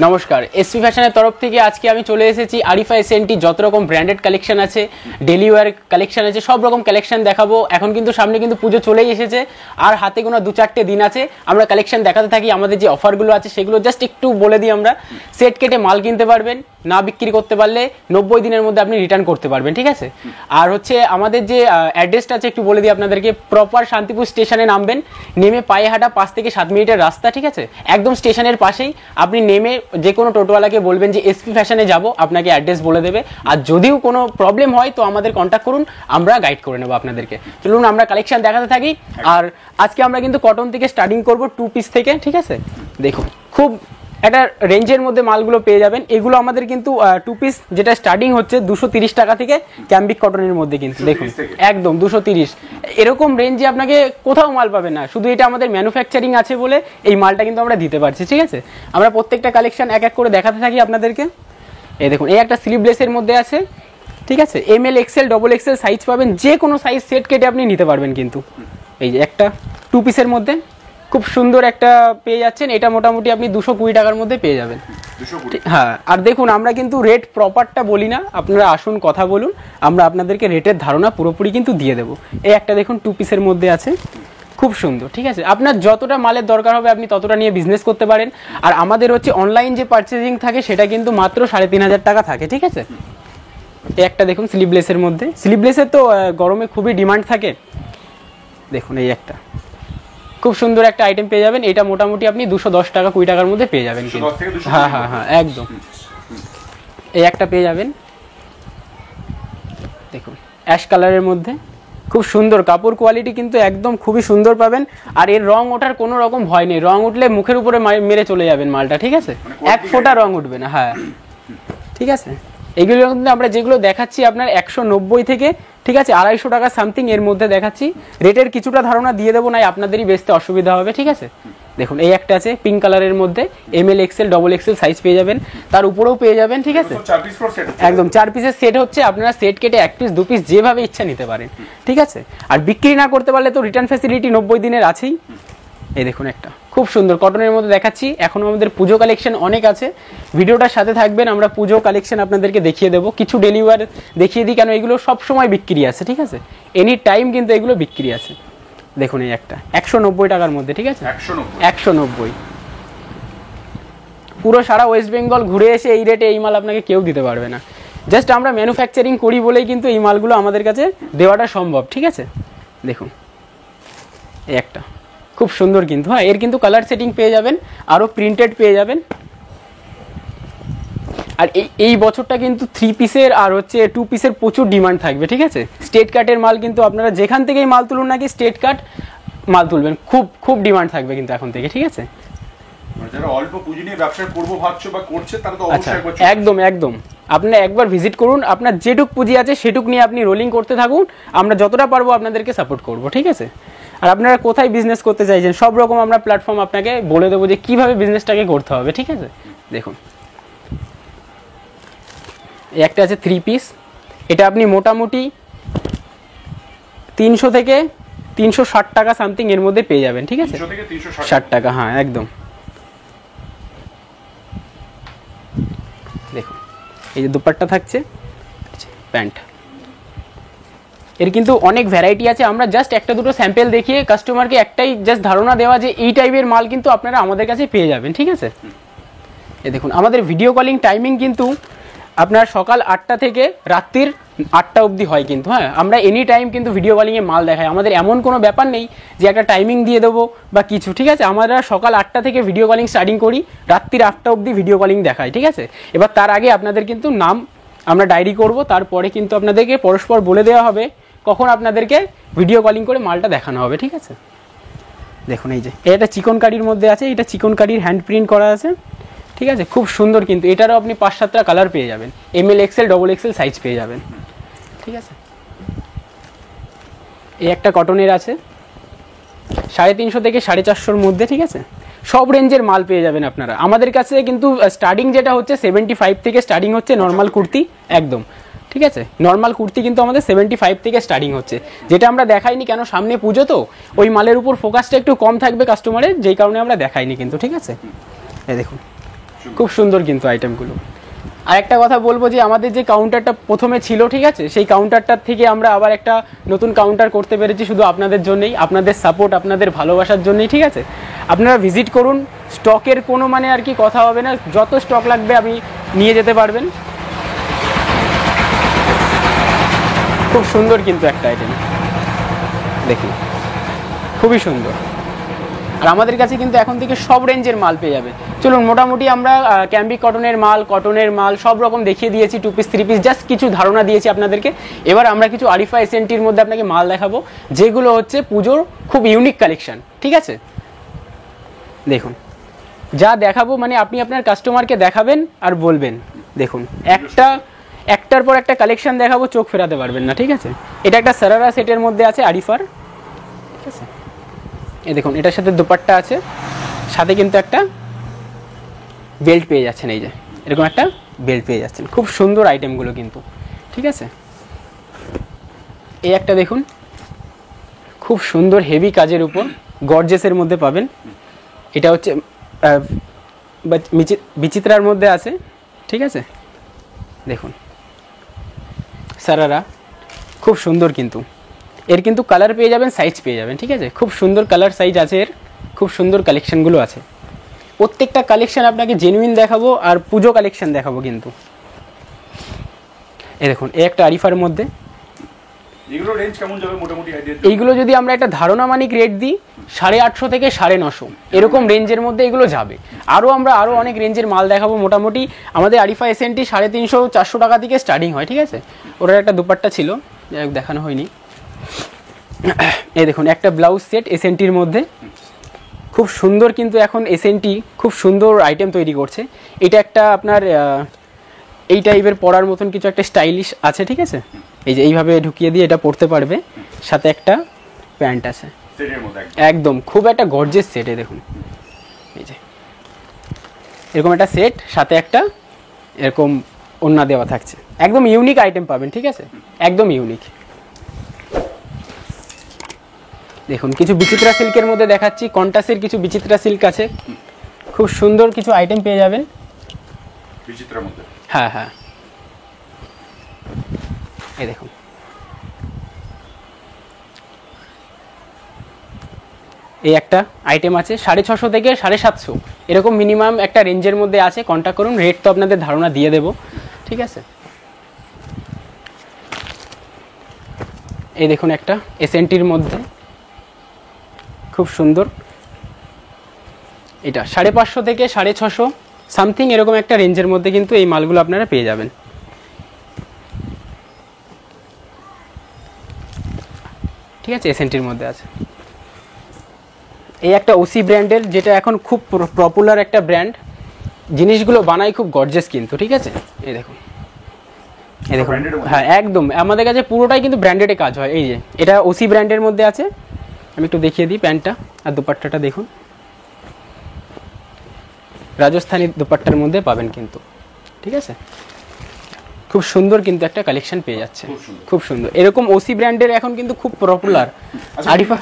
নমস্কার, এসপি ফ্যাশনের তরফ থেকে আজকে আমি চলে এসেছি আরিফা এসএনটি যত রকম ব্র্যান্ডেড কালেকশন আছে, ডেলি ওয়্যার কালেকশন আছে, সব রকম কালেকশন দেখাবো। এখন কিন্তু সামনে কিন্তু পুজো চলেই এসেছে, আর হাতে কোনো 2-4টে দিন আছে। আমরা কালেকশন দেখাতে থাকি, আমাদের যে অফারগুলো আছে সেগুলো জাস্ট একটু বলে দিই। আমরা সেট কেটে মাল কিনতে পারবেন, না বিক্রি করতে পারলে 90 দিনের মধ্যে আপনি রিটার্ন করতে পারবেন, ঠিক আছে। আর হচ্ছে আমাদের যে অ্যাড্রেসটা আছে একটু বলে দিই আপনাদেরকে। প্রপার শান্তিপুর স্টেশনে নামবেন, নেমে পায়ে হাঁটা 5 থেকে 7 মিনিটের রাস্তা, ঠিক আছে। একদম স্টেশনের পাশেই আপনি নেমে যে কোনো টোটোওয়ালাকে বলবেন যে এসপি ফ্যাশনে যাব, আপনাকে অ্যাড্রেস বলে দেবে। আর যদিও কোনো প্রবলেম হয় তো আমাদের কন্ট্যাক্ট করুন, আমরা গাইড করে নেবো আপনাদেরকে। চলুন আমরা কালেকশন দেখাতে থাকি। আর আজকে আমরা কিন্তু কটন থেকে স্টার্টিং করব, 2 পিস থেকে, ঠিক আছে। দেখুন খুব একটা রেঞ্জের মধ্যে মালগুলো পেয়ে যাবেন। এগুলো আমাদের কিন্তু 2 পিস যেটা স্টার্টিং হচ্ছে 230 টাকা থেকে, ক্যাম্বিক কটনের মধ্যে কিন্তু দেখুন একদম 230। এরকম রেঞ্জে আপনাকে কোথাও মাল পাবেন না, শুধু এটা আমাদের ম্যানুফ্যাকচারিং আছে বলে এই মালটা কিন্তু আমরা দিতে পারছি, ঠিক আছে। আমরা প্রত্যেকটা কালেকশন এক এক করে দেখাতে থাকি আপনাদেরকে। এই দেখুন, এই একটা স্লিভলেসের মধ্যে আছে, ঠিক আছে। ML XL XXL সাইজ পাবেন, যে কোনো সাইজ সেট কেটে আপনি নিতে পারবেন কিন্তু। এই যে একটা 2 পিসের মধ্যে খুব সুন্দর একটা পেয়ে যাচ্ছেন। এটা মোটামুটি আপনি 220 টাকার মধ্যে পেয়ে যাবেন। হ্যাঁ, আর দেখুন আমরা কিন্তু রেট প্রপারটা বলি না, আপনারা আসুন কথা বলুন, আমরা আপনাদেরকে রেটের ধারণা পুরোপুরি কিন্তু দিয়ে দেবো। এই একটা দেখুন 2 পিসের মধ্যে আছে, খুব সুন্দর, ঠিক আছে। আপনার যতটা মালের দরকার হবে আপনি ততটা নিয়ে বিজনেস করতে পারেন। আর আমাদের হচ্ছে অনলাইন যে পারচেজিং থাকে সেটা কিন্তু মাত্র 3500 টাকা থাকে, ঠিক আছে। এই একটা দেখুন স্লিভলেসের মধ্যে, স্লিভলেসের তো গরমে খুবই ডিমান্ড থাকে। দেখুন এই একটা খুব সুন্দর একটা আইটেম পেয়ে যাবেন। এটা মোটামুটি আপনি 210 টাকা 20 টাকার মধ্যে পেয়ে যাবেন কিন্তু। হ্যাঁ হ্যাঁ হ্যাঁ একদম। এই একটা পেয়ে যাবেন, দেখুন অ্যাশ কালারের মধ্যে, খুব সুন্দর কাপড় কোয়ালিটি কিন্তু একদম খুবই সুন্দর পাবেন। আর এর রং ওঠার কোনো রকম ভয় নেই, রং উঠলে মুখের উপরে মেরে চলে যাবেন মালটা, ঠিক আছে। এক ফোঁটা রং উঠবে না, হ্যাঁ ঠিক আছে। এগুলো কিন্তু আমরা যেগুলো দেখাচ্ছি আপনার 190 থেকে, ঠিক আছে, 250 টাকা সামথিং এর মধ্যে দেখাচ্ছি। রেটের কিছুটা ধারণা দিয়ে দেবো, নাই আপনাদেরই বেচতে অসুবিধা হবে, ঠিক আছে। দেখুন এই একটা আছে পিঙ্ক কালারের মধ্যে, ML XL XXL সাইজ পেয়ে যাবেন, তার উপরেও পেয়ে যাবেন, ঠিক আছে। একদম 4 পিসের সেট হচ্ছে, আপনারা সেট কেটে 1 পিস 2 পিস যেভাবে ইচ্ছা নিতে পারেন, ঠিক আছে। আর বিক্রি না করতে পারলে তো রিটার্ন ফ্যাসিলিটি 90 দিনের আছেই। এই দেখুন একটা খুব সুন্দর কটনের মধ্যে দেখাচ্ছি। এখনো আমাদের পুজো কালেকশন অনেক আছে, ভিডিওটার সাথে থাকবেন, আমরা পুজো কালেকশন আপনাদেরকে দেখিয়ে দেবো। কিছু ডেলি ওয়্যার দেখিয়ে দিই, কেন এগুলো সব সময় বিক্রি আছে, ঠিক আছে। এনি টাইম কিন্তু এগুলো বিক্রি আছে। দেখুন এই একটা 190 টাকার মধ্যে, ঠিক আছে। 190 পুরো সারা ওয়েস্ট বেঙ্গল ঘুরে এসে এই রেটে এই মাল আপনাকে কেউ দিতে পারবে না। জাস্ট আমরা ম্যানুফ্যাকচারিং করি বলেই কিন্তু এই মালগুলো আমাদের কাছে দেওয়াটা সম্ভব, ঠিক আছে। দেখুন এই একটা খুব সুন্দর কিন্তু, হ্যাঁ এর কিন্তু কালার সেটিং পেয়ে যাবেন, আরও প্রিন্টেড পেয়ে যাবেন। আর এই বছরটা কিন্তু 3 পিসের আর হচ্ছে 2 পিসের প্রচুর ডিমান্ড থাকবে, ঠিক আছে। স্টেট কাটের মাল কিন্তু আপনারা যেখান থেকেই মাল তুলুন নাকি স্টেট কাট মাল তুলবেন, খুব খুব ডিমান্ড থাকবে কিন্তু এখন থেকে, ঠিক আছে। যারা অল্প পুঁজি নিয়ে ব্যবসা করবো ভাবছো বা করছে তারা তো অবশ্যই একদম একদম আপনি একবার ভিজিট করুন, আপনার যেটুক পুঁজি আছে সেটুক নিয়ে আপনি রোলিং করতে থাকুন, আমরা যতটা পারবো আপনাদেরকে সাপোর্ট করবো, ঠিক আছে। আর আপনারা কোথায় বিজনেস করতে চাইছেন সব রকম আমরা প্ল্যাটফর্ম আপনাকে বলে দেবো যে কিভাবে বিজনেসটাকে করতে হবে, ঠিক আছে। দেখুন একটা আছে 3 পিস, এটা আপনি মোটামুটি 300 থেকে 360 টাকা সামথিং এর মধ্যে পেয়ে যাবেন, ঠিক আছে। 60 টাকা, হ্যাঁ একদম। দেখুন এই যে দুপাট্টা থাকছে, প্যান্ট, এর কিন্তু অনেক ভ্যারাইটি আছে। আমরা জাস্ট একটা দুটো স্যাম্পল দেখিয়ে কাস্টমারকে একটাই জাস্ট ধারণা দেওয়া যে এই টাইপের মাল কিন্তু আপনারা আমাদের কাছে পেয়ে যাবেন, ঠিক আছে। এই দেখুন আমাদের ভিডিও কলিং টাইমিং কিন্তু আপনার সকাল 8টা থেকে রাত্রির 8টা অবধি হয় কিন্তু, হ্যাঁ আমরা এনি টাইম কিন্তু ভিডিও কলিংয়ে মাল দেখাই। আমাদের এমন কোনো ব্যাপার নেই যে একটা টাইমিং দিয়ে দেবো বা কিছু, ঠিক আছে। আমরা সকাল 8টা থেকে ভিডিও কলিং স্টার্টিং করি, রাত্রির 8টা অবধি ভিডিও কলিং দেখাই, ঠিক আছে। এবার তার আগে আপনাদের কিন্তু নাম আমরা ডায়েরি করব, তারপরে কিন্তু আপনাদেরকে পরস্পর বলে দেওয়া হবে কখন আপনাদেরকে ভিডিও কলিং করে মালটা দেখানো হবে, ঠিক আছে। দেখুন এই যে এটা চিকন কারির মধ্যে আছে, এটা চিকন কারির হ্যান্ড প্রিন্ট করা আছে, ঠিক আছে, খুব সুন্দর কিন্তু। এটারও আপনি 5-7টা কালার পেয়ে যাবেন, ML XL XXL সাইজ পেয়ে যাবেন, ঠিক আছে। এই একটা কটনের আছে 350 থেকে 450 মধ্যে, ঠিক আছে। সব রেঞ্জের মাল পেয়ে যাবেন আপনারা আমাদের কাছে কিন্তু। স্টার্টিং যেটা হচ্ছে 75 থেকে স্টার্টিং হচ্ছে নর্মাল কুর্তি, একদম ঠিক আছে। নর্মাল কুর্তি কিন্তু আমাদের 75 থেকে স্টার্টিং হচ্ছে, যেটা আমরা দেখাইনি কেন সামনে পুজো তো, ওই মালের উপর ফোকাসটা একটু কম থাকবে কাস্টমারের, যেই কারণে আমরা দেখাইনি কিন্তু, ঠিক আছে। এই দেখুন খুব সুন্দর কিন্তু আইটেমগুলো। আর একটা কথা বলবো যে আমাদের যে কাউন্টারটা প্রথমে ছিল, ঠিক আছে, সেই কাউন্টারটার থেকে আমরা আবার একটা নতুন কাউন্টার করতে পেরেছি শুধু আপনাদের জন্যই, আপনাদের সাপোর্ট, আপনাদের ভালোবাসার জন্যই, ঠিক আছে। আপনারা ভিজিট করুন, স্টকের কোনো মানে আর কি কথা হবে না, যত স্টক লাগবে আপনি নিয়ে যেতে পারবেন। খুব সুন্দর কিন্তু একটা আইটেম, দেখুন খুবই সুন্দর। আর আমাদের কাছে কিন্তু এখন থেকে সব রেঞ্জের মাল পেয়ে যাবে। চলুন, মোটামুটি আমরা ক্যাম্বিক কটনের মাল সব রকম দেখিয়ে দিয়েছি, 2 পিস 3 পিস, জাস্ট কিছু ধারণা দিয়েছি আপনাদেরকে। এবার আমরা কিছু আরিফা এসএনটির মধ্যে আপনাকে মাল দেখাবো, যেগুলো হচ্ছে পুজোর খুব ইউনিক কালেকশন, ঠিক আছে। দেখুন, যা দেখাবো মানে আপনি আপনার কাস্টমারকে দেখাবেন আর বলবেন। দেখুন, একটার পর একটা কালেকশন দেখাবো, চোখ ফেরাতে পারবেন না, ঠিক আছে। এটা একটা সারারা সেটের মধ্যে আছে আরিফার, ঠিক আছে। এই দেখুন, এটার সাথে দুপাট্টা আছে, সাথে কিন্তু একটা বেল্ট পেয়ে যাচ্ছেন, এই যে এরকম একটা বেল্ট পেয়ে যাচ্ছেন। খুব সুন্দর আইটেমগুলো কিন্তু, ঠিক আছে। এই একটা দেখুন, খুব সুন্দর হেভি কাজের উপর গর্জেসের মধ্যে পাবেন। এটা হচ্ছে বিচিত্রার মধ্যে আছে, ঠিক আছে। দেখুন, সারারা খুব সুন্দর কিন্তু, এর কিন্তু কালার পেয়ে যাবেন, সাইজ পেয়ে যাবেন, ঠিক আছে। খুব সুন্দর কালার সাইজ আছে এর, খুব সুন্দর কালেকশনগুলো আছে। প্রত্যেকটা কালেকশন আপনাকে জেনুইন দেখাবো আর পুজো কালেকশন দেখাবো কিন্তু। এই দেখুন, এই একটা আরিফার মধ্যে, এগুলো রেঞ্জ কেমন যাবে মোটামুটি আইডিয়া? এইগুলো যদি আমরা একটা ধারণা মানিক রেট দিই 850 থেকে 950 এরকম রেঞ্জের মধ্যে এগুলো যাবে। আমরা আরও অনেক রেঞ্জের মাল দেখাবো। মোটামুটি আমাদের আরিফা এসএনটি 350-400 টাকা থেকে স্টার্টিং হয়, ঠিক আছে। ওটার একটা দুপাট্টা ছিল, দেখানো হয়নি। এই দেখুন, একটা ব্লাউজ সেট এসএনটির মধ্যে, খুব সুন্দর কিন্তু এখন এসএনটি খুব সুন্দর আইটেম তৈরি করছে। এটা একটা আপনার এই টাইপের পরার মতন কিছু একটা স্টাইলিশ আছে, ঠিক আছে। এই যে এইভাবে ঢুকিয়ে দিয়ে এটা পরতে পারবে, সাথে একটা প্যান্ট আছে একদম, খুব একটা গর্জিয়াস সেট। দেখুন, এই যে এরকম একটা সেট, সাথে একটা এরকম ওড়না দেওয়া থাকছে, একদম ইউনিক আইটেম পাবেন, ঠিক আছে, একদম ইউনিক। দেখুন, কিছু বিচিত্রা সিল্কের মধ্যে দেখাচ্ছি, কন্টাসের কিছু বিচিত্রা সিল্ক আছে, খুব সুন্দর কিছু আইটেম পেয়ে যাবেন বিচিত্রার মধ্যে। হ্যাঁ হ্যাঁ, এই দেখুন, এই একটা আইটেম আছে 650 থেকে 750 এরকম মিনিমাম একটা রেঞ্জের মধ্যে আছে। কন্ট্যাক্ট করুন, রেট তো আপনাদের ধারণা দিয়ে দেবো, ঠিক আছে। এই দেখুন, একটা এসএনটির মধ্যে খুব সুন্দর, এটা 550 থেকে 650 সামথিং এরকম একটা রেঞ্জের মধ্যে কিন্তু এই মালগুলো আপনারা পেয়ে যাবেন, ঠিক আছে। এসএনটির মধ্যে আছে এই একটা ওসি ব্র্যান্ডের, যেটা এখন খুব পপুলার একটা ব্র্যান্ড, জিনিসগুলো বানায় খুব গর্জিয়াস কিন্তু, ঠিক আছে। এই দেখুন, এই দেখুন, হ্যাঁ একদম আমাদের কাছে পুরোটাই কিন্তু ব্র্যান্ডেডে কাজ হয়। এই যে এটা ওসি ব্র্যান্ডের মধ্যে আছে, আমি একটু দেখিয়ে দিই প্যান্টটা আর দুপাট্টাটা। দেখুন, রাজস্থানী দুপাট্টার মধ্যে পাবেন কিন্তু, ঠিক আছে। খুব সুন্দর কিন্তু একটা কালেকশন পেয়ে যাচ্ছে, খুব সুন্দর। এরকম ওসি ব্র্যান্ডের এখন কিন্তু খুব পপুলার। আরিফা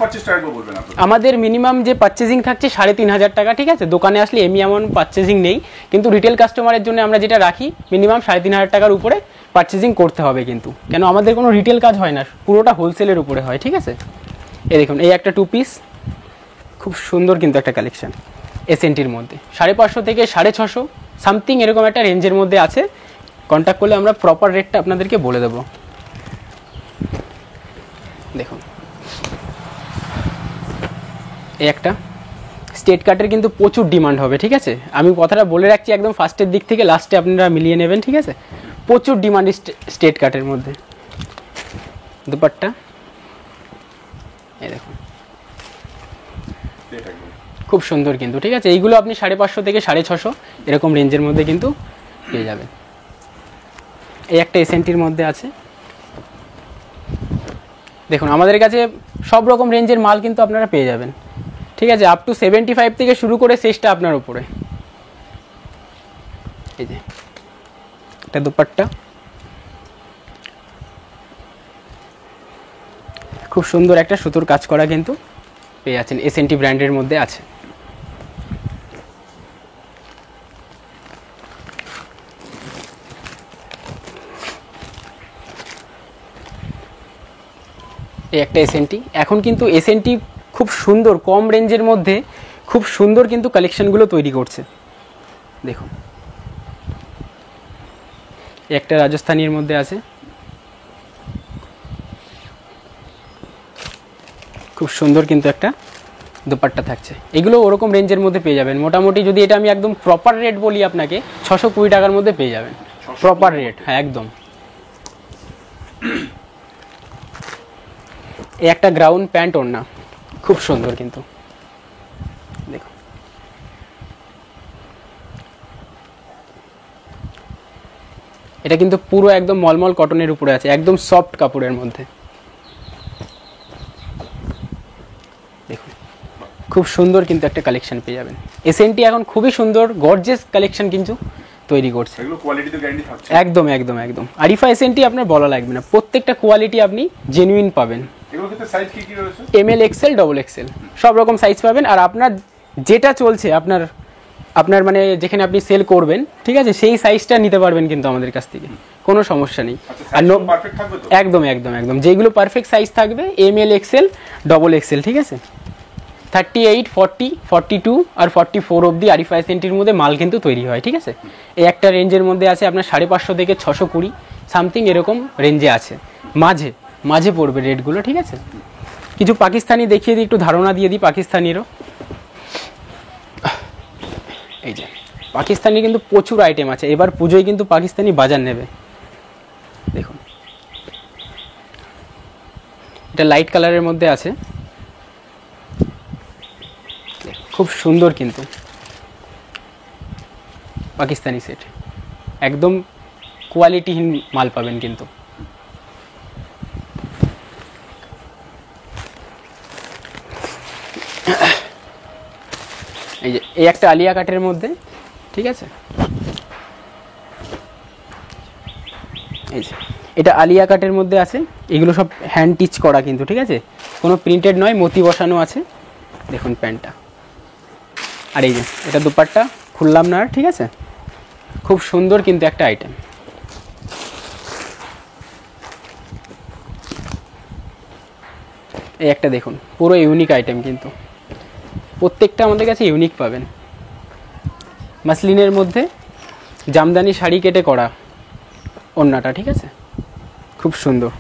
আমাদের মিনিমাম যে পারচেজিং থাকছে 3500 টাকা, ঠিক আছে। দোকানে আসলে এমন পারচেজিং নেই, কিন্তু রিটেল কাস্টমারের জন্য আমরা যেটা রাখি মিনিমাম 3500 টাকার উপরে পারচেজিং করতে হবে কিন্তু, কেন আমাদের কোনো রিটেল কাজ হয় না, পুরোটা হোলসেলের উপরে হয়, ঠিক আছে। এই দেখুন, এই একটা 2 পিস, খুব সুন্দর কিন্তু একটা কালেকশন এসএনটির মধ্যে, 550 থেকে 650 সামথিং এরকম একটা রেঞ্জের মধ্যে আছে। কন্ট্যাক্ট করলে আমরা প্রপার রেটটা আপনাদেরকে বলে দেব। দেখুন, এই একটা স্টেট কাটের কিন্তু প্রচুর ডিমান্ড হবে, ঠিক আছে। আমি কথাটা বলে রাখছি, একদম ফার্স্টের দিক থেকে লাস্টে আপনারা মিলিয়ে নেবেন, ঠিক আছে। প্রচুর ডিমান্ড স্টেট কাটের মধ্যে। দুপাট্টা এই দেখুন, খুব সুন্দর কিন্তু, ঠিক আছে। এইগুলো আপনি 550 থেকে 650 এরকম রেঞ্জের মধ্যে কিন্তু পেয়ে যাবেন। এই একটা এসএনটির মধ্যে আছে, দেখুন আমাদের কাছে সব রকম রেঞ্জের মাল কিন্তু আপনারা পেয়ে যাবেন, ঠিক আছে। আপ টু 75 থেকে শুরু করে শেষটা আপনার উপরে। এই যে একটা দুপাট্টা, খুব সুন্দর একটা সুতোর কাজ করা কিন্তু পেয়ে যাচ্ছেন, এসএনটি ব্র্যান্ডের মধ্যে আছে। এই একটা এসএনটি। এখন কিন্তু এসএনটি খুব সুন্দর কম রেঞ্জের মধ্যে খুব সুন্দর কিন্তু কালেকশনগুলো তৈরি করছে। দেখুন এই একটা রাজস্থানীর মধ্যে আছে, খুব সুন্দর কিন্তু একটা দুপাট্টা থাকছে। এগুলো ওরকম রেঞ্জের মধ্যে পেয়ে যাবেন। মোটামুটি যদি এটা আমি একদম প্রপার রেট বলি আপনাকে, 620 টাকার মধ্যে পেয়ে যাবেন প্রপার রেট। হ্যাঁ একদম। এই একটা গ্রাউন্ড প্যান্ট ওড়না, খুব সুন্দর কিন্তু দেখুন। এটা কিন্তু পুরো একদম মলমল কটনের উপরে আছে, একদম সফট কাপড়ের মধ্যে। দেখুন খুব সুন্দর কিন্তু একটা কালেকশন পেয়ে যাবেন। এসএনটি এখন খুবই সুন্দর গর্জিয়াস কালেকশন কিন্তু তৈরি করছে। এগুলো কোয়ালিটি তো গ্যারান্টি থাকছে। একদম একদম একদম। আরিফা এসএনটি আপনার বলা লাগবে না, প্রত্যেকটা কোয়ালিটি আপনি জেনুইন পাবেন। এগুলোর ক্ষেত্রে সাইজ কি কি রয়েছে? এমএল, এক্সেল, ডবল এক্সেল সব রকম সাইজ পাবেন। আর আপনার যেটা চলছে আপনার আপনার মানে যেখানে আপনি সেল করবেন, ঠিক আছে, সেই সাইজটা নিতে পারবেন কিন্তু আমাদের কাছ থেকে, কোনো সমস্যা নেই। আর পারফেক্ট থাকবে তো? একদম একদম একদম। যেগুলো পারফেক্ট সাইজ থাকবে এমএল, এক্সেল, ডবল এক্সেল, ঠিক আছে। 38, 40, 42 আর 44 অবধি আরিফা এসএনটির মধ্যে মাল কিন্তু তৈরি হয়, ঠিক আছে। এই একটা রেঞ্জের মধ্যে আছে আপনার 550 থেকে 620 সামথিং এরকম রেঞ্জে আছে, মাঝে মাঝে পড়বে রেটগুলো, ঠিক আছে। কিছু পাকিস্তানি দেখিয়ে দিই, একটু ধারণা দিয়ে দিই পাকিস্তানিরও। এই যে পাকিস্তানি কিন্তু প্রচুর আইটেম আছে, এবার পুজোয় কিন্তু পাকিস্তানি বাজার নেবে। দেখুন এটা লাইট কালারের মধ্যে আছে, খুব সুন্দর কিন্তু পাকিস্তানি সেট, একদম কোয়ালিটিহীন মাল পাবেন কিন্তু। এই যে এই একটা আলিয়া কাটের মধ্যে, ঠিক আছে। এই যে এটা আলিয়া কাটের মধ্যে আছে, এগুলো সব হ্যান্ড টিচ করা কিন্তু, ঠিক আছে, কোনো প্রিন্টেড নয়, মতি বসানো আছে। দেখুন প্যান্টটা, আর এই যে এটা দুপাট্টা খুললাম না, ঠিক আছে, খুব সুন্দর কিন্তু একটা আইটেম। এই একটা দেখুন পুরো ইউনিক আইটেম কিন্তু, প্রত্যেকটা আমাদের কাছে ইউনিক পাবেন। মাসলিনের মধ্যে জামদানি শাড়ি কেটে করা ওড়নাটা, ঠিক আছে, খুব সুন্দর।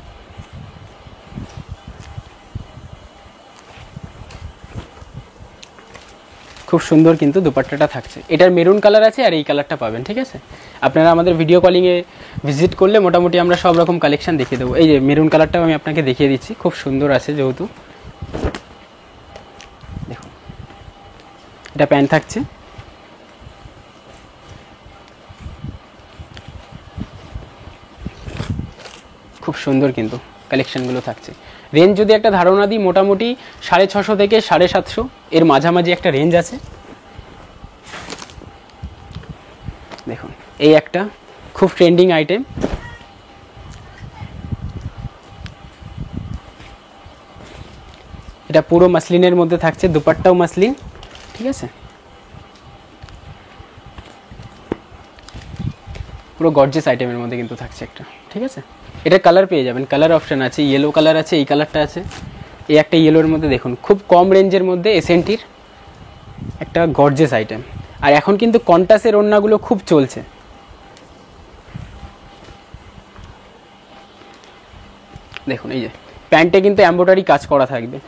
খুব সুন্দর কিন্তু দুপাট্টাটা থাকছে। এটার মেরুন কালার আছে আর এই কালারটা পাবেন, ঠিক আছে। আপনারা আমাদের ভিডিও কলিংয়ে ভিজিট করলে মোটামুটি আমরা সব রকম কালেকশন দেখিয়ে দেবো। এই যে মেরুন কালারটাও আমি আপনাকে দেখিয়ে দিচ্ছি, খুব সুন্দর আছে যেহেতু। দেখুন এটা প্যান্ট থাকছে, খুব সুন্দর কিন্তু কালেকশনগুলো থাকছে। রেঞ্জ যদি একটা ধারণা দিই, মোটামুটি 650 থেকে 750 এর মাঝামাঝি একটা রেঞ্জ আছে। দেখুন এই একটা খুব ট্রেন্ডিং আইটেম, এটা পুরো মাসলিনের মধ্যে থাকছে, দুপাট্টাও মাসলিন, ঠিক আছে, পুরো গর্জিয়াস আইটেমের মধ্যে কিন্তু থাকছে একটা, ঠিক আছে। এটা কালার পেয়ে যাবেন, কালার অপশন আছে, ইয়েলো কালার আছে, এই কালারটা আছে, এই একটা ইয়েলোর মধ্যে দেখুন, খুব কম রেঞ্জের মধ্যে এসএনটির একটা গর্জিয়াস আইটেম। আর এখন কিন্তু কন্টাসের ওড়নাগুলো খুব চলছে। দেখুন এই যে প্যান্টে কিন্তু এমব্রয়ডারি কাজ করা থাকবে।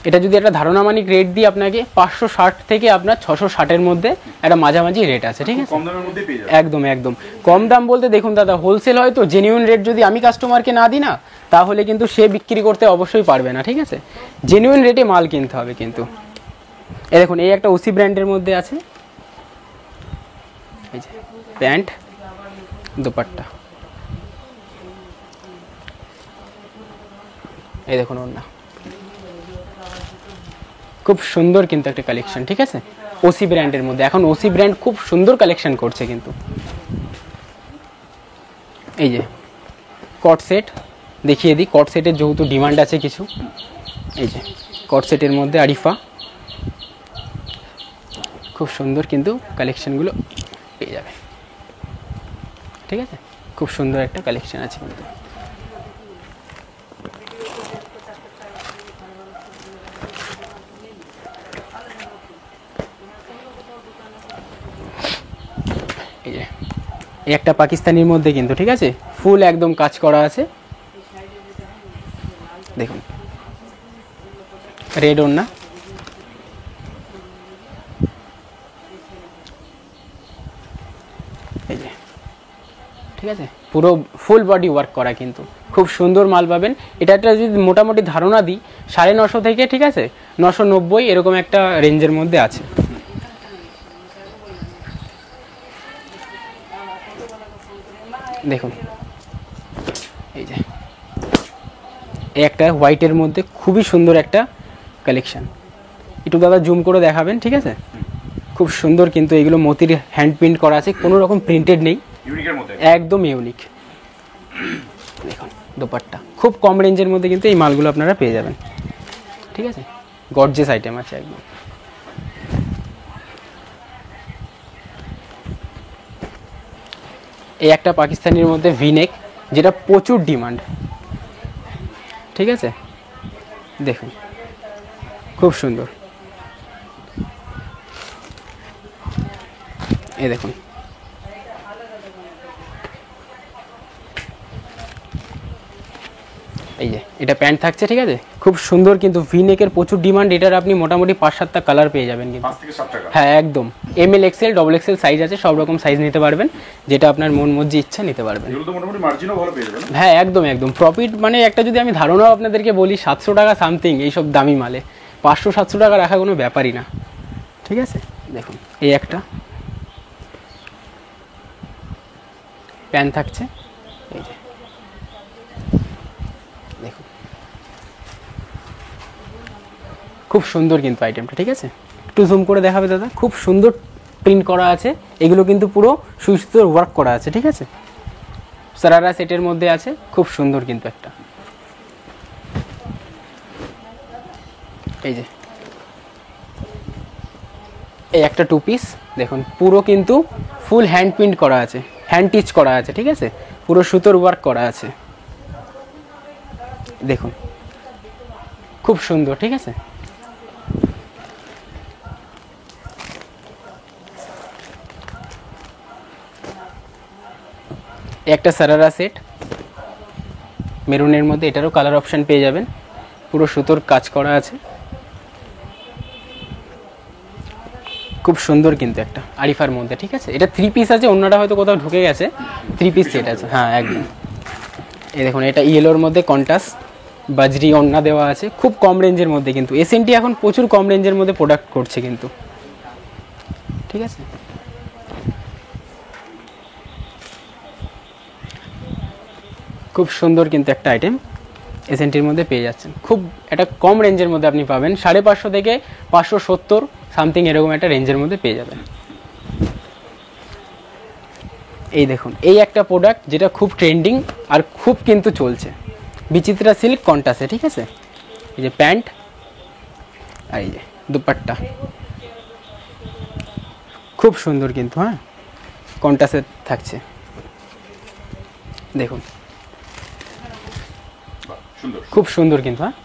এটা যদি একটা ধারণা মানিক রেট দিই আপনাকে, 560 থেকে আপনার 660-এর মধ্যে একটা মাঝামাঝি রেট আছে, ঠিক আছে। কম দামের মধ্যেই পেয়ে যাবেন। একদম একদম কম দাম বলতে দেখুন দাদা, হোলসেল হয়তো জেনুইন রেট যদি আমি কাস্টমারকে না দিই না, তাহলে কিন্তু সে বিক্রি করতে অবশ্যই পারবে না, ঠিক আছে। জেনুইন রেটে মাল কিনতে হবে কিন্তু। এই দেখুন এই একটা ওসি ব্র্যান্ডের মধ্যে আছে, এই যে প্যান্ট দুপাট্টা, এই দেখুন ওড়না, খুব সুন্দর কিন্তু একটা কালেকশন, ঠিক আছে। ওসি ব্র্যান্ডের মধ্যে এখন ওসি ব্র্যান্ড খুব সুন্দর কালেকশন করছে কিন্তু। এই যে কট সেট দেখিয়ে দিই, কট সেটের যেহেতু ডিমান্ড আছে কিছু, এই যে কট সেটের মধ্যে আরিফা, খুব সুন্দর কিন্তু কালেকশনগুলো পেয়ে যাবে, ঠিক আছে। খুব সুন্দর একটা কালেকশন আছে কিন্তু। এই যে এই একটা পাকিস্তানির মধ্যে কিন্তু, ঠিক আছে, ফুল একদম কাজ করা আছে। দেখুন রেড ওড়না, এই যে, ঠিক আছে, পুরো ফুল বডি ওয়ার্ক করা কিন্তু খুব সুন্দর মাল পাবেন। এটা একটা যদি মোটামুটি ধারণা দিই 950 থেকে, ঠিক আছে, 990 এরকম একটা রেঞ্জের মধ্যে আছে। দেখুন এই যে এই একটা হোয়াইটের মধ্যে খুবই সুন্দর একটা কালেকশন, একটু দাদা জুম করে দেখাবেন, ঠিক আছে, খুব সুন্দর কিন্তু এগুলো মতির হ্যান্ড প্রিন্ট করা আছে, কোনো রকম প্রিন্টেড নেই, ইউনিকের মধ্যে একদম ইউনিক। দেখুন দোপাট্টা খুব কম রেঞ্জের মধ্যে কিন্তু এই মালগুলো আপনারা পেয়ে যাবেন, ঠিক আছে, গর্জিয়াস আইটেম আছে একদম। এই একটা পাকিস্তানির মধ্যে ভিনেক, যেটা প্রচুর ডিমান্ড, ঠিক আছে, দেখুন খুব সুন্দর। এই দেখুন এই যে এটা প্যান্ট থাকছে, ঠিক আছে, খুব সুন্দর কিন্তু ভিনেকের প্রচুর ডিমান্ড, এটার আপনি মোটামুটি 5-7টা কালার পেয়ে যাবেন কিন্তু। 5 থেকে 7 টাকা। হ্যাঁ একদম, ML XL double XL size আছে, সব রকম সাইজ নিতে পারবেন, যেটা আপনার মন মর্জি ইচ্ছা নিতে পারবেন। এগুলো তো মোটামুটি মার্জিনও ভালো পেয়ে যাবেন। হ্যাঁ একদম একদম প্রফিট, মানে একটা যদি আমি ধারণাও আপনাদেরকে বলি 700 টাকা সামথিং এইসব দামি মালে 500-700 টাকা রাখা কোনো ব্যাপারই না, ঠিক আছে। দেখুন এই একটা প্যান্ট থাকছে, এই যে দেখুন খুব সুন্দর কিন্তু আইটেমটা, ঠিক আছে, একটু জুম করে দেখাবে দাদা, খুব সুন্দর প্রিন্ট করা আছে, এগুলো কিন্তু পুরো সুইস্তর ওয়ার্ক করা আছে, ঠিক আছে, সারারা সেটের মধ্যে আছে, খুব সুন্দর কিন্তু একটা। এই যে এই একটা 2 পিস দেখুন, পুরো কিন্তু ফুল হ্যান্ড প্রিন্ট করা আছে, হ্যান্ড টিচ করা আছে, ঠিক আছে, পুরো সুতোর ওয়ার্ক করা আছে, দেখুন খুব সুন্দর, ঠিক আছে। একটা সারারা সেট মেরুনের মধ্যে, এটারও কালার অপশন পেয়ে যাবেন, পুরো সুতোর কাজ করা আছে, খুব সুন্দর কিন্তু একটা আরিফার মধ্যে, ঠিক আছে, এটা 3 পিস আছে, অন্যটা হয়তো কোথাও ঢুকে গেছে, 3 পিস সেট আছে, হ্যাঁ একদম। এই দেখুন এটা ইয়েলোর মধ্যে কন্ট্রাস্ট বাজরি ওন্না দেওয়া আছে, খুব কম রেঞ্জের মধ্যে কিন্তু এসএনটি এখন প্রচুর কম রেঞ্জের মধ্যে প্রোডাক্ট করছে কিন্তু, ঠিক আছে। খুব সুন্দর কিন্তু একটা আইটেম এসএনটির মধ্যে পেয়ে যাচ্ছেন, খুব একটা কম রেঞ্জের মধ্যে আপনি পাবেন, 550 থেকে 570 সামথিং এরকম একটা রেঞ্জের মধ্যে পেয়ে যাবেন। এই দেখুন এই একটা প্রোডাক্ট যেটা খুব ট্রেন্ডিং আর খুব কিন্তু চলছে, বিচিত্রা সিল্ক কন্টাসে, ঠিক আছে, এই যে প্যান্ট আর এই যে দুপাট্টা, খুব সুন্দর কিন্তু, হ্যাঁ কন্টাসে থাকছে, দেখুন সুন্দর, খুব সুন্দর কিন্তু, হ্যাঁ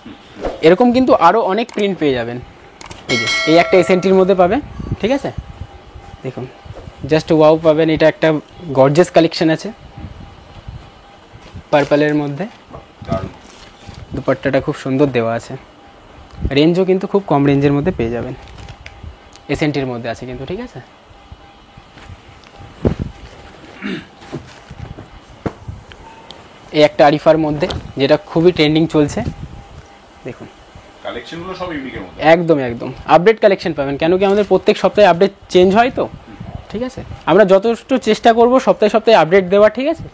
এরকম কিন্তু আরও অনেক প্রিন্ট পেয়ে যাবেন। এই যে এই একটা এসএনটির মধ্যে পাবেন, ঠিক আছে, দেখুন জাস্ট ওয়াও পাবেন, এটা একটা গর্জিয়াস কালেকশন আছে পার্পলের মধ্যে, দারুণ। দুপাট্টাটা খুব সুন্দর দেওয়া আছে, রেঞ্জও কিন্তু খুব কম রেঞ্জের মধ্যে পেয়ে যাবেন, এসএনটির মধ্যে আছে কিন্তু, ঠিক আছে। এই একটা আরিফার মধ্যে যেটা খুবই ট্রেন্ডিং চলছে, দেখুন কালেকশনগুলো সব ইউনিকের মধ্যে, একদম একদম আপডেট কালেকশন পাবেন, কেন কি আমাদের প্রত্যেক সপ্তাহে আপডেট চেঞ্জ হয় তো, ঠিক আছে, আমরা যথেষ্ট চেষ্টা করব সপ্তাহে সপ্তাহে আপডেট দেওয়ার, ঠিক আছে,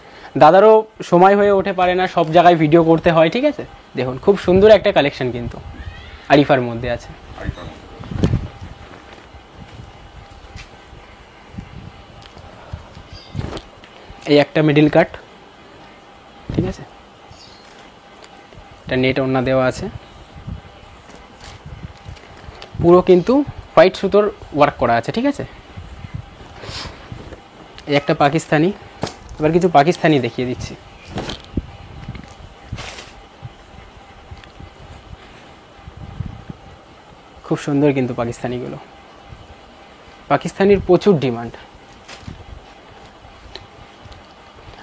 দাদারও সময় হয়ে ওঠে পারে না, সব জায়গায় ভিডিও করতে হয়, ঠিক আছে। দেখুন খুব সুন্দর একটা কালেকশন কিন্তু আরিফার মধ্যে আছে, আরিফার মধ্যে। এই একটা মিডল কাট, ঠিক আছে, এটা নেট ওড়না দেওয়া আছে, পুরো কিন্তু হোয়াইট সুতোর ওয়ার্ক করা আছে, ঠিক আছে। এই একটা পাকিস্তানি, এবার কিছু পাকিস্তানি দেখিয়ে দিচ্ছি, খুব সুন্দর কিন্তু পাকিস্তানিগুলো, পাকিস্তানির প্রচুর ডিমান্ড,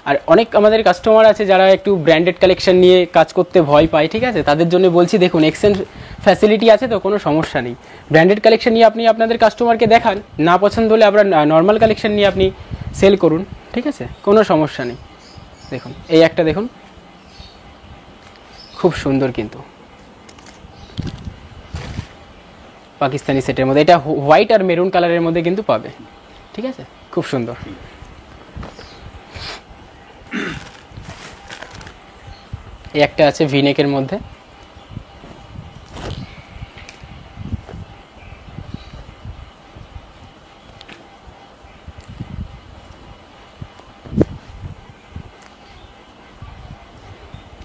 আর অনেক আমাদের কাস্টমার আছে যারা একটু ব্র্যান্ডেড কালেকশন নিয়ে কাজ করতে ভয় পায়, ঠিক আছে, তাদের জন্য বলছি দেখুন এক্সচেঞ্জ ফ্যাসিলিটি আছে, তো কোনো সমস্যা নেই। ব্র্যান্ডেড কালেকশন নিয়ে আপনি আপনাদের কাস্টমারকে দেখান, না পছন্দ হলে আপনার নর্মাল কালেকশন নিয়ে আপনি সেল করুন, ঠিক আছে, কোনো সমস্যা নেই। দেখুন এই একটা দেখুন, খুব সুন্দর কিন্তু পাকিস্তানি সেটের মধ্যে, এটা হোয়াইট আর মেরুন কালারের মধ্যে কিন্তু পাবে, ঠিক আছে, খুব সুন্দর। এই একটা আছে ভিনেকের মধ্যে,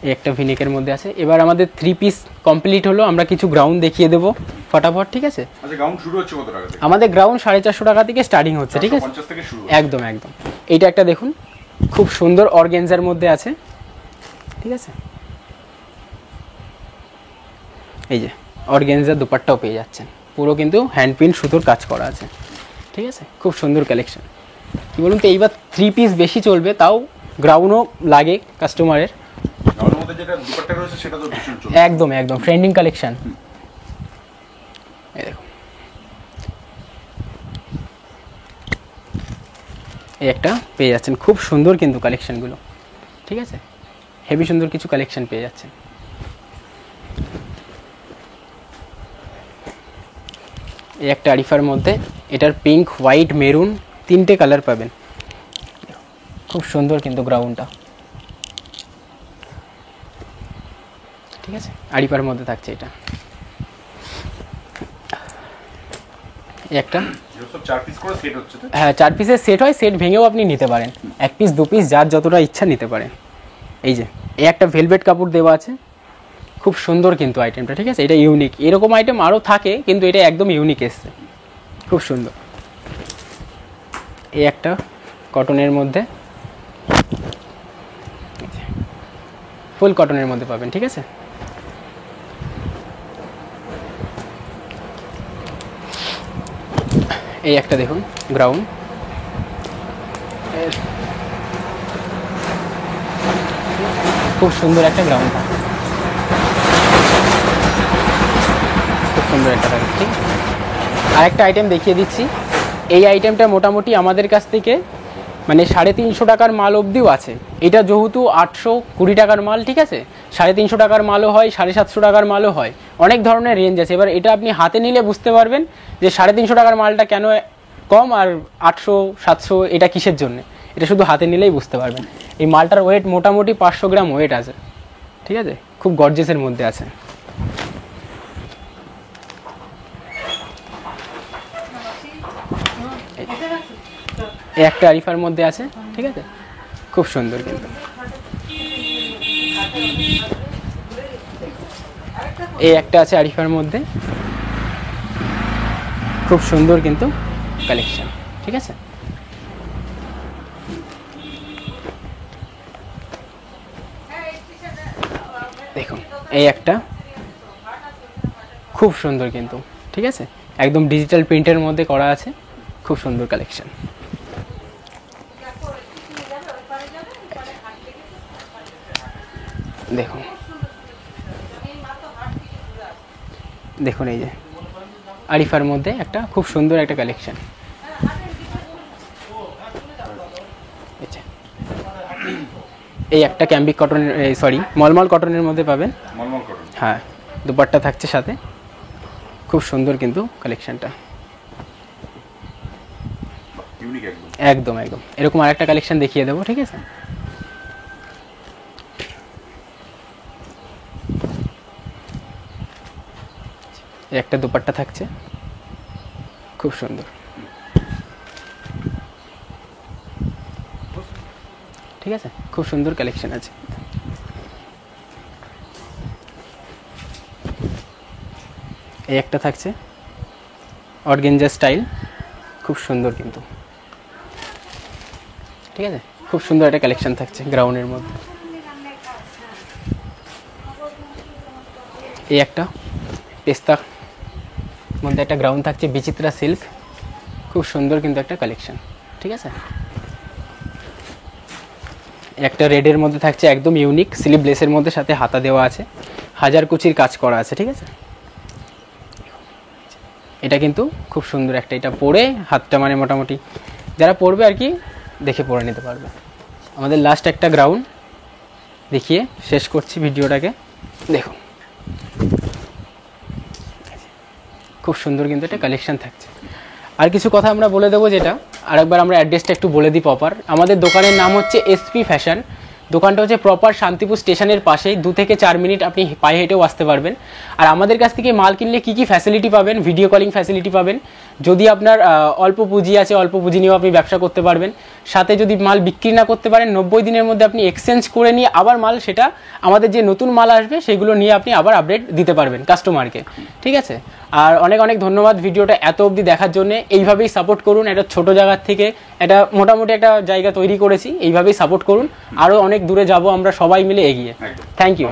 এই একটা ভিনেকের মধ্যে আছে। এবার আমাদের 3 পিস কমপ্লিট হলো, আমরা কিছু গ্রাউন্ড দেখিয়ে দেবো ফটাফট, ঠিক আছে। আচ্ছা, গ্রাউন্ড শুরু হচ্ছে কত টাকা থেকে? আমাদের গ্রাউন্ড 450 টাকা থেকে স্টার্টিং হচ্ছে, ঠিক আছে, 450 থেকে শুরু। একদম একদম। এইটা একটা দেখুন, খুব সুন্দর অর্গেনজার মধ্যে আছে, ঠিক আছে, এই যে অর্গেনজার দুপাট্টাও পেয়ে যাচ্ছেন, পুরো কিন্তু হ্যান্ড প্রিন্ট সুতোর কাজ করা আছে, ঠিক আছে, খুব সুন্দর কালেকশন। কি বলুন তো, এইবার 3 পিস বেশি চলবে, তাও গ্রাউন্ডও লাগে কাস্টমারের। গ্রাউন্ডের মধ্যে যেটা দুপাট্টা রয়েছে সেটা তো ভীষণ চলছে, একদম একদম ট্রেন্ডিং কালেকশন। এই দেখুন, এই একটা পেয়ে যাচ্ছেন, খুব সুন্দর কিন্তু কালেকশনগুলো, ঠিক আছে, হেভি সুন্দর কিছু কালেকশন পেয়ে যাচ্ছেন। এই একটা আরিফার মধ্যে, এটার পিঙ্ক, হোয়াইট, মেরুন 3টে কালার পাবেন, খুব সুন্দর কিন্তু গ্রাউন্ডটা, ঠিক আছে, আরিফার মধ্যে থাকছে এটা। এই একটা, সব 4 পিস করে সেট হচ্ছে তো? হ্যাঁ 4 পিসের সেট হয়, সেট ভেঙেও আপনি নিতে পারেন, 1 পিস 2 পিস যার যতটা ইচ্ছা নিতে পারেন। এই যে এই একটা ভেলভেট কাপড় দেওয়া আছে, খুব সুন্দর কিন্তু আইটেমটা, ঠিক আছে, এটা ইউনিক, এরকম আইটেম আরও থাকে কিন্তু এটা একদম ইউনিক এসছে, খুব সুন্দর। এই একটা কটনের মধ্যে, ফুল কটনের মধ্যে পাবেন, ঠিক আছে। এই একটা দেখুন গ্রাউন্ড, খুব সুন্দর একটা গ্রাউন্ড, খুব সুন্দর একটা থাকবে, ঠিক। আর একটা আইটেম দেখিয়ে দিচ্ছি, এই আইটেমটা মোটামুটি আমাদের কাছ থেকে মানে 350 টাকার মাল অবধিও আছে। এটা যেহেতু 820 টাকার মাল, ঠিক আছে, 350 টাকার মালও হয়, 750 টাকার মালও হয়, অনেক ধরনের রেঞ্জ আছে। এবার এটা আপনি হাতে নিলে বুঝতে পারবেন যে 350 টাকার মালটা কেন কম আর 800-700 এটা কিসের জন্য, এটা শুধু হাতে নিলেই বুঝতে পারবেন। এই মালটার ওয়েট মোটামুটি 500 গ্রাম ওয়েট আছে, ঠিক আছে, খুব গর্জেসের মধ্যে আছে। এই একটা আরিফার মধ্যে আছে, ঠিক আছে, খুব সুন্দর কিন্তু। এই একটা আছে আরিফার মধ্যে, খুব সুন্দর কিন্তু কালেকশন, ঠিক আছে। দেখুন এই একটা খুব সুন্দর কিন্তু, ঠিক আছে, একদম ডিজিটাল প্রিন্টের মধ্যে করা আছে, খুব সুন্দর কালেকশন। দেখুন দেখুন এই যে আরিফার মধ্যে একটা খুব সুন্দর একটা কালেকশন, এই একটা ক্যাম্বিক কটনের, সরি মলমল কটনের মধ্যে পাবেন, মলমল কটন, হ্যাঁ, দুপাট্টা থাকছে সাথে, খুব সুন্দর কিন্তু কালেকশনটা, ইউনিক একদম একদম একদম। এরকম আরেকটা কালেকশন দেখিয়ে দেবো, ঠিক আছে। একটা দুপাট্টা থাকছে, খুব সুন্দর, ঠিক আছে, খুব সুন্দর কালেকশন আছে। এই একটা থাকছে অর্গেঞ্জা স্টাইল, খুব সুন্দর কিন্তু, ঠিক আছে, খুব সুন্দর একটা কালেকশন থাকছে গ্রাউন্ডের মধ্যে। এই একটা পেস্তা মধ্যে একটা গ্রাউন্ড থাকছে বিচিত্রা সিল্ক, খুব সুন্দর কিন্তু একটা কালেকশন, ঠিক আছে। একটা রেডের মধ্যে থাকছে, একদম ইউনিক স্লিভলেসের মধ্যে, সাথে হাতা দেওয়া আছে, হাজার কুচির কাজ করা আছে, ঠিক আছে। এটা কিন্তু খুব সুন্দর একটা, এটা পরে হাতটা মানে মোটামুটি যারা পরবে আর কি দেখে পরে নিতে পারবে। আমাদের লাস্ট একটা গ্রাউন্ড দেখিয়ে শেষ করছি ভিডিওটাকে। দেখুন খুব সুন্দর কিন্তু এটা কালেকশন থাকছে। আর কিছু কথা আমরা বলে দেবো, যেটা আরেকবার আমরা অ্যাড্রেসটা একটু বলে দিই প্রপার। আমাদের দোকানের নাম হচ্ছে এসপি ফ্যাশন। দোকানটা হচ্ছে প্রপার শান্তিপুর স্টেশনের পাশেই, 2 থেকে 4 মিনিট আপনি পায়ে হেঁটেও আসতে পারবেন। আর আমাদের কাছ থেকে মাল কিনলে কী কী ফ্যাসিলিটি পাবেন, ভিডিও কলিং ফ্যাসিলিটি পাবেন, যদি আপনার অল্প পুঁজি আছে অল্প পুঁজি নিয়েও আপনি ব্যবসা করতে পারবেন। সাথে যদি মাল বিক্রি না করতে পারেন 90 দিনের মধ্যে আপনি এক্সচেঞ্জ করে নিয়ে আবার মাল, সেটা আমাদের যে নতুন মাল আসবে সেগুলো নিয়ে আপনি আবার আপডেট দিতে পারবেন কাস্টমারকে, ঠিক আছে। আর অনেক অনেক ধন্যবাদ ভিডিওটা এত অবধি দেখার জন্য। এইভাবেই সাপোর্ট করুন, একটা ছোট জায়গার থেকে এটা মোটামুটি একটা জায়গা তৈরি করেছি, এইভাবেই সাপোর্ট করুন। আরও অনেক দূরে যাব আমরা সবাই মিলে এগিয়ে। Thank you.